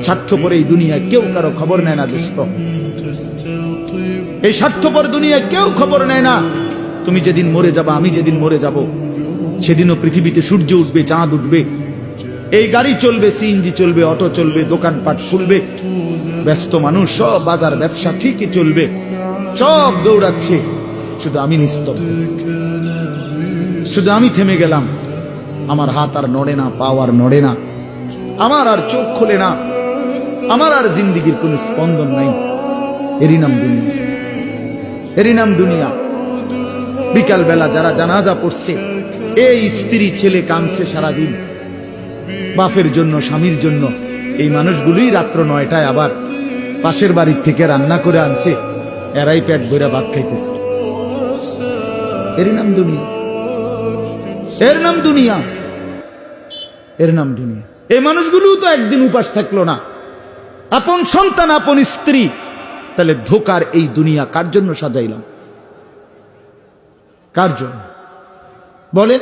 স্বার্থপর এই দুনিয়ায় কেউ কারো খবর নেয় না দোস্ত। এই স্বার্থপর দুনিয়ায় কেউ খবর নেয় না। তুমি যেদিন মরে যাবা, আমি যেদিন মরে যাব, সেদিনও পৃথিবীতে সূর্য উঠবে, চাঁদ উঠবে, এই গাড়ি চলবে, সিএনজি চলবে, অটো চলবে, দোকানপাট খুলবে, ব্যস্ত মানুষ সব বাজার ব্যবসা ঠিকই চলবে, সব দৌড়াচ্ছে, শুধু আমি নিস্তব্ধ, শুধু আমি থেমে গেলাম। আমার হাত আর নড়ে না, পা আর নড়ে না, আমার আর চোখ খোলে না, আমার আর জিন্দিগির কোন স্পন্দন নাই। এরই নাম দুনিয়া, এরই নাম দুনিয়া। বিকাল বেলা যারা জানাজা পড়ছে, এই স্ত্রী ছেলে কাঁদছে সারাদিন বাপের জন্য, স্বামীর জন্য। এই মানুষগুলোই রাত্র 9টায় আবার পাশের বাড়ির থেকে রান্না করে আনছে, এরাই পেট ভরে ভাত খাইতেছে। এর নাম দুনিয়া, এর নাম দুনিয়া, এর নাম দুনিয়া। এই মানুষগুলো তো একদিন উপাস থাকলো না, আপন সন্তান, আপন স্ত্রী। তাহলে ধোকার এই দুনিয়া কার জন্য সাজাইলাম? কার জন্য বলেন?